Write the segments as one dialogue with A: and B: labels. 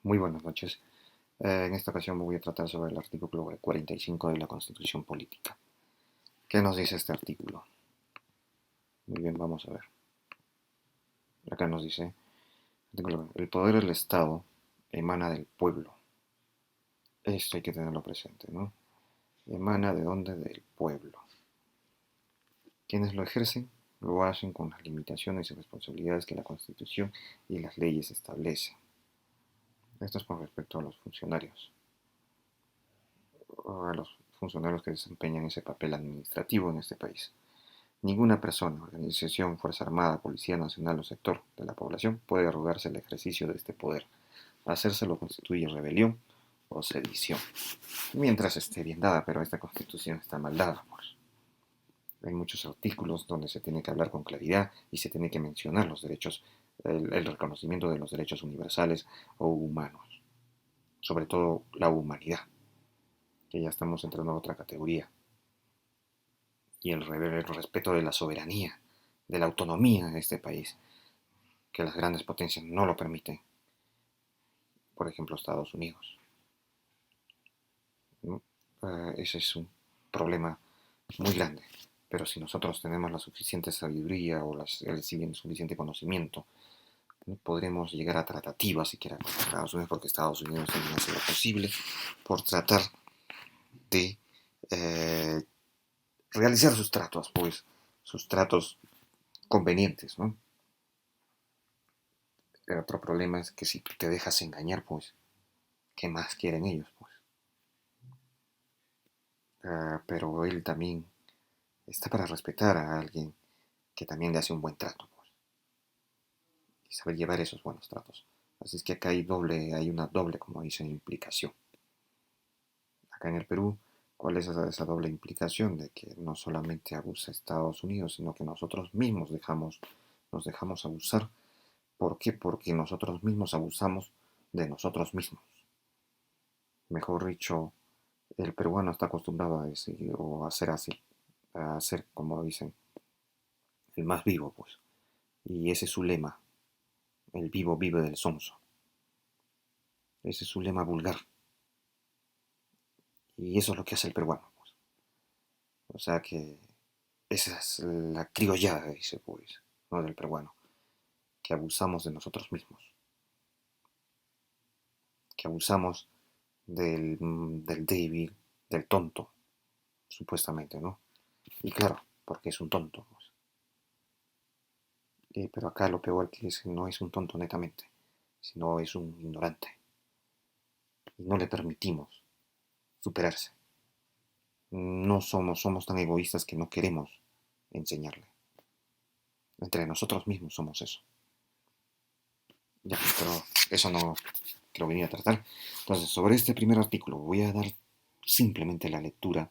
A: Muy buenas noches. En esta ocasión me voy a tratar sobre el artículo 45 de la Constitución Política. ¿Qué nos dice este artículo? Muy bien, vamos a ver. Acá nos dice, el poder del Estado emana del pueblo. Esto hay que tenerlo presente, ¿no? ¿Emana de dónde? Del pueblo. Quienes lo ejercen lo hacen con las limitaciones y responsabilidades que la Constitución y las leyes establecen. Esto es con respecto a los funcionarios, a los funcionarios que desempeñan ese papel administrativo en este país. Ninguna persona, organización, fuerza armada, policía nacional o sector de la población puede arrogarse el ejercicio de este poder. Hacérselo constituye rebelión o sedición. Mientras esté bien dada, pero esta constitución está mal dada, pues. Hay muchos artículos donde se tiene que hablar con claridad y se tiene que mencionar los derechos, el reconocimiento de los derechos universales o humanos. Sobre todo la humanidad, que ya estamos entrando a otra categoría. Y el respeto de la soberanía, de la autonomía de este país, que las grandes potencias no lo permiten, por ejemplo Estados Unidos. ¿No? Ese es un problema muy grande, pero si nosotros tenemos la suficiente sabiduría o el suficiente conocimiento, ¿no? Podremos llegar a tratativas siquiera con Estados Unidos, porque Estados Unidos también hace lo posible por tratar de eh, realizar sus tratos, pues, sus tratos convenientes, ¿no? El otro problema es que si tú te dejas engañar, pues, ¿qué más quieren ellos? Pues? Pero él también está para respetar a alguien que también le hace un buen trato, pues, y saber llevar esos buenos tratos. Así es que acá hay una doble, como dicen, implicación. Acá en el Perú, ¿cuál es esa doble implicación? De que no solamente abusa Estados Unidos, sino que nosotros mismos nos dejamos abusar. ¿Por qué? Porque nosotros mismos abusamos de nosotros mismos. Mejor dicho, el peruano está acostumbrado a decir o a ser así, a ser, como dicen, el más vivo, pues. Y ese es su lema, el vivo vive del sonso. Ese es su lema vulgar. Y eso es lo que hace el peruano, pues. O sea que esa es la criollada, dice, pues, ¿no? Del peruano, que abusamos de nosotros mismos, que abusamos del débil, del tonto, supuestamente, ¿no? Y claro, porque es un tonto, pues. Pero acá lo peor que es, no es un tonto netamente, sino es un ignorante. Y no le permitimos superarse. No somos tan egoístas que no queremos enseñarle. Entre nosotros mismos somos eso. Ya, pero eso no que lo venía a tratar. Entonces, sobre este primer artículo voy a dar simplemente la lectura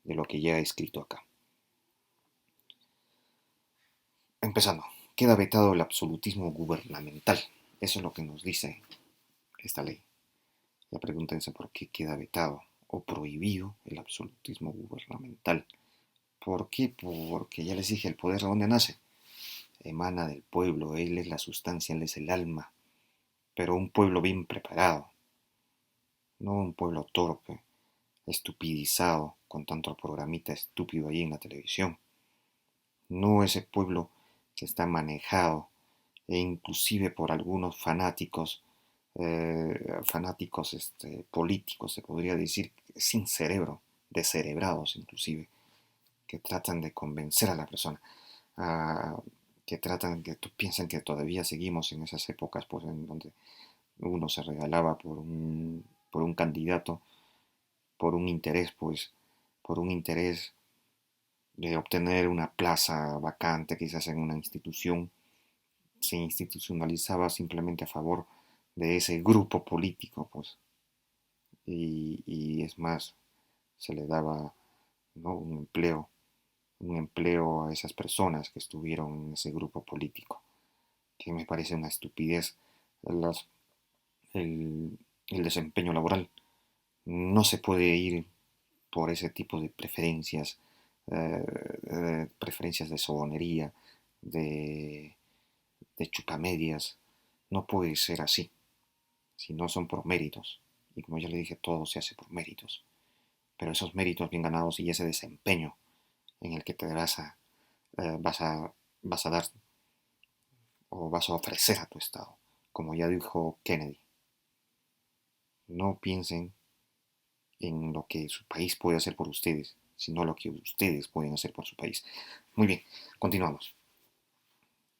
A: de lo que ya he escrito acá. Empezando, queda vetado el absolutismo gubernamental. Eso es lo que nos dice esta ley. La pregunta es por qué queda vetado o prohibido el absolutismo gubernamental. ¿Por qué? Porque ya les dije, el poder de dónde nace. Emana del pueblo, él es la sustancia, él es el alma, pero un pueblo bien preparado, no un pueblo torpe, estupidizado con tanto programita estúpido ahí en la televisión, no ese pueblo que está manejado e inclusive por algunos fanáticos políticos, se podría decir, sin cerebro, descerebrados inclusive, que tratan de convencer a la persona, a, que tratan, que piensan que todavía seguimos en esas épocas, pues, en donde uno se regalaba por un candidato, por un interés, pues, por un interés de obtener una plaza vacante quizás en una institución, se institucionalizaba simplemente a favor de ese grupo político, pues, y es más, se le daba, ¿no? Un empleo a esas personas que estuvieron en ese grupo político, que me parece una estupidez. Las, el desempeño laboral no se puede ir por ese tipo de preferencias de sobonería, de, de chupamedias. No puede ser así. si no son por méritos. Y como ya le dije, todo se hace por méritos. Pero esos méritos bien ganados y ese desempeño en el que te vas a, vas a dar o vas a ofrecer a tu Estado. Como ya dijo Kennedy, no piensen en lo que su país puede hacer por ustedes, sino lo que ustedes pueden hacer por su país. Muy bien, continuamos.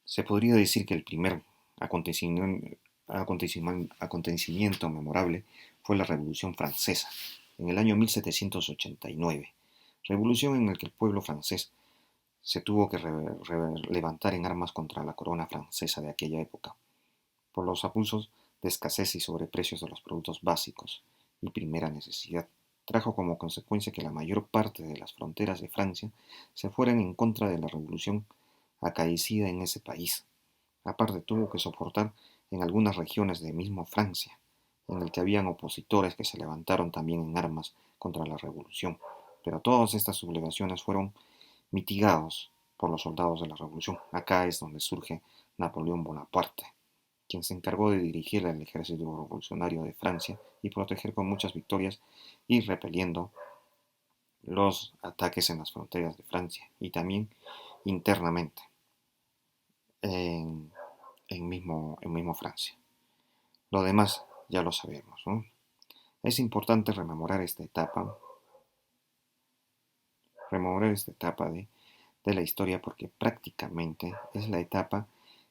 A: Se podría decir que el primer acontecimiento memorable fue la Revolución Francesa, en el año 1789, revolución en la que el pueblo francés se tuvo que levantar en armas contra la corona francesa de aquella época, por los abusos de escasez y sobreprecios de los productos básicos y primera necesidad. Trajo como consecuencia que la mayor parte de las fronteras de Francia se fueran en contra de la revolución acaecida en ese país. Aparte tuvo que soportar en algunas regiones de mismo Francia, en el que habían opositores que se levantaron también en armas contra la revolución. Pero todas estas sublevaciones fueron mitigados por los soldados de la revolución. Acá es donde surge Napoleón Bonaparte, quien se encargó de dirigir el ejército revolucionario de Francia y proteger con muchas victorias y repeliendo los ataques en las fronteras de Francia y también internamente en, en mismo Francia. Lo demás ya lo sabemos, ¿no? Es importante rememorar esta etapa de la historia porque prácticamente es la etapa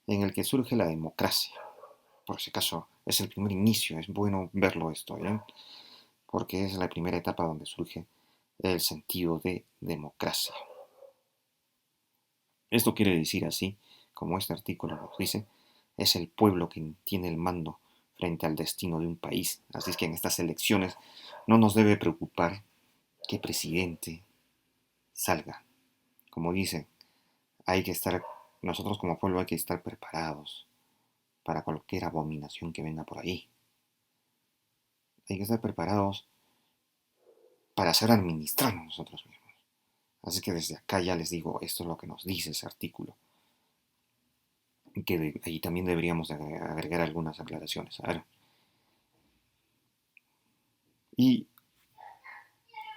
A: en la que surge la democracia. Por si acaso es el primer inicio, es bueno verlo esto, ¿eh? Porque es la primera etapa donde surge el sentido de democracia. Esto quiere decir así, como este artículo nos dice, es el pueblo quien tiene el mando frente al destino de un país. Así es que en estas elecciones no nos debe preocupar qué presidente salga. Como dicen, hay que estar, nosotros como pueblo hay que estar preparados para cualquier abominación que venga por ahí. Hay que estar preparados para ser administrados nosotros mismos. Así que desde acá ya les digo, esto es lo que nos dice ese artículo. Y que ahí también deberíamos agregar algunas aclaraciones. A ver. Y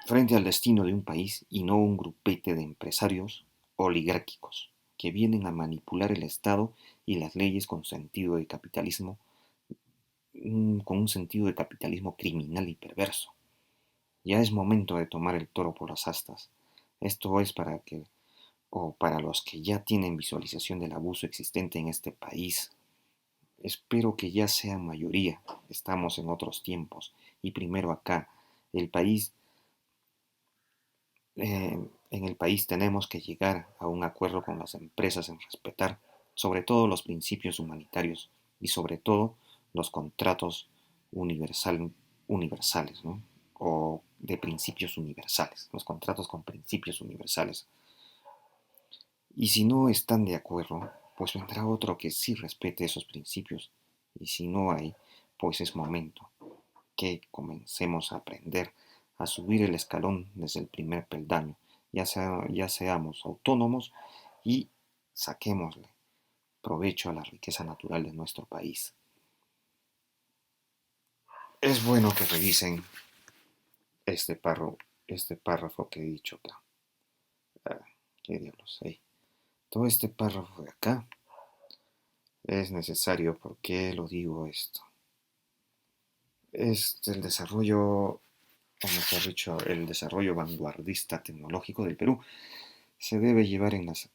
A: frente al destino de un país y no un grupete de empresarios oligárquicos que vienen a manipular el Estado y las leyes con un sentido de capitalismo criminal y perverso. Ya es momento de tomar el toro por las astas. Esto es para los que ya tienen visualización del abuso existente en este país. Espero que ya sean mayoría. Estamos en otros tiempos. Y primero acá, el país, en el país tenemos que llegar a un acuerdo con las empresas en respetar sobre todo los principios humanitarios y sobre todo los contratos universales, ¿no? O de principios universales, los contratos con principios universales. Y si no están de acuerdo, pues vendrá otro que sí respete esos principios. Y si no hay, pues es momento que comencemos a aprender a subir el escalón desde el primer peldaño, ya seamos autónomos y saquémosle provecho a la riqueza natural de nuestro país. Es bueno que revisen este párrafo que he dicho acá. Ah, qué diablos, ahí. Todo este párrafo de acá es necesario. ¿Por qué lo digo esto? Es el desarrollo, o mejor dicho, el desarrollo vanguardista tecnológico del Perú se debe llevar en las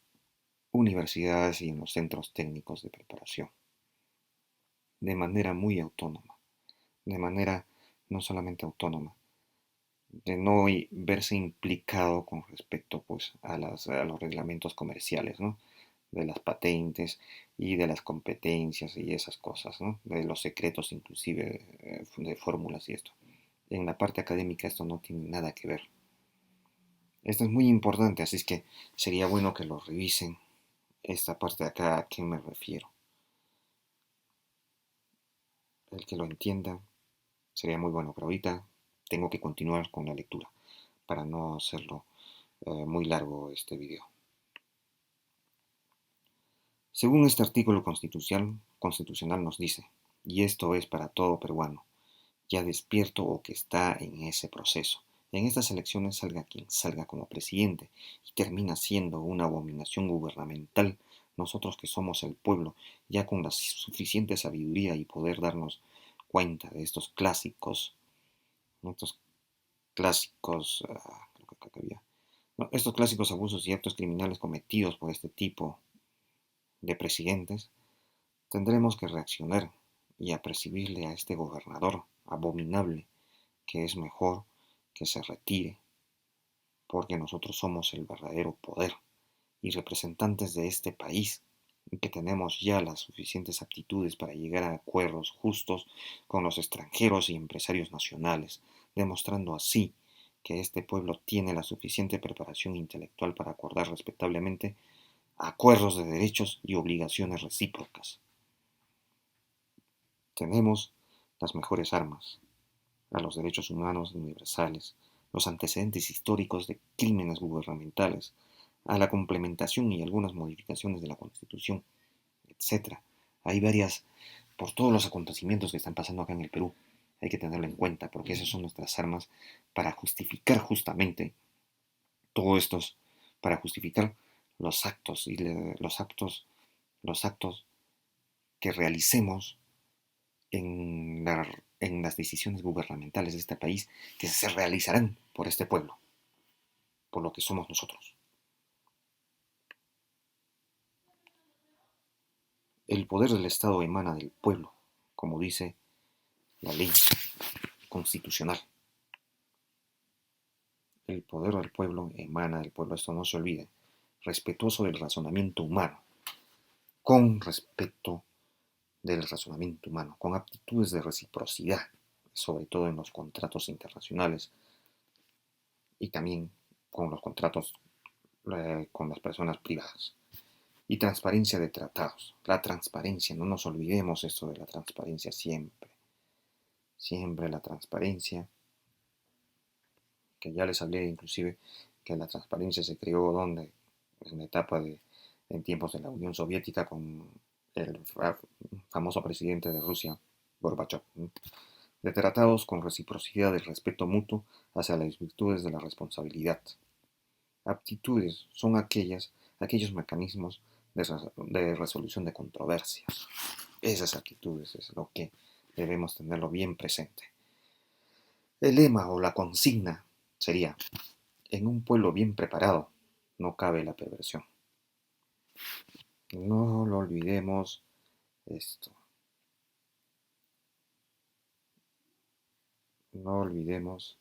A: universidades y en los centros técnicos de preparación, de manera muy autónoma, de manera no solamente autónoma, de no verse implicado con respecto pues, a los reglamentos comerciales, ¿no? De las patentes y de las competencias y esas cosas, ¿no? De los secretos inclusive de fórmulas y esto. En la parte académica esto no tiene nada que ver. Esto es muy importante, así es que sería bueno que lo revisen. Esta parte de acá, ¿a qué me refiero? El que lo entienda sería muy bueno, pero ahorita tengo que continuar con la lectura para no hacerlo muy largo este video. Según este artículo constitucional nos dice, Y esto es para todo peruano, ya despierto o que está en ese proceso. En estas elecciones salga quien salga como presidente y termina siendo una abominación gubernamental, nosotros que somos el pueblo, ya con la suficiente sabiduría y poder darnos cuenta de estos clásicos, creo que había, no, estos clásicos abusos y actos criminales cometidos por este tipo de presidentes, tendremos que reaccionar y apercibirle a este gobernador abominable que es mejor que se retire, porque nosotros somos el verdadero poder y representantes de este país, y que tenemos ya las suficientes aptitudes para llegar a acuerdos justos con los extranjeros y empresarios nacionales, demostrando así que este pueblo tiene la suficiente preparación intelectual para acordar respetablemente acuerdos de derechos y obligaciones recíprocas. Tenemos las mejores armas, a los derechos humanos universales, los antecedentes históricos de crímenes gubernamentales, a la complementación y algunas modificaciones de la Constitución, etcétera. Hay varias, por todos los acontecimientos que están pasando acá en el Perú, hay que tenerlo en cuenta, porque esas son nuestras armas para justificar justamente todo estos, para justificar los actos y los actos que realicemos en las decisiones gubernamentales de este país que se realizarán por este pueblo, por lo que somos nosotros. El poder del Estado emana del pueblo, como dice la ley constitucional. El poder del pueblo emana del pueblo, esto no se olvide, respetuoso del razonamiento humano, con respeto del razonamiento humano, con aptitudes de reciprocidad, sobre todo en los contratos internacionales y también con los contratos con las personas privadas. Y transparencia de tratados. La transparencia, no nos olvidemos esto de la transparencia siempre. Siempre la transparencia, que ya les hablé inclusive que la transparencia se creó donde en la etapa en tiempos de la Unión Soviética con el famoso presidente de Rusia, Gorbachev. De tratados con reciprocidad del respeto mutuo hacia las virtudes de la responsabilidad. Aptitudes son aquellos mecanismos de resolución de controversias. Esas actitudes es lo que debemos tenerlo bien presente. El lema o la consigna sería, en un pueblo bien preparado no cabe la perversión. No lo olvidemos esto. No olvidemos,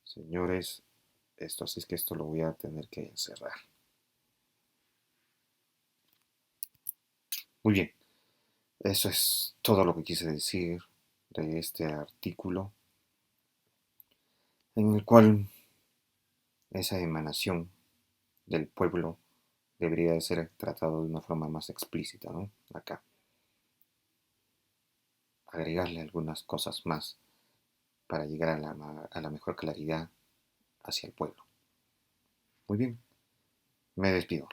A: señores, esto. Así es que esto lo voy a tener que encerrar. Muy bien, eso es todo lo que quise decir de este artículo, en el cual esa emanación del pueblo debería de ser tratado de una forma más explícita, ¿no? Acá. Agregarle algunas cosas más para llegar a la mejor claridad hacia el pueblo. Muy bien, me despido.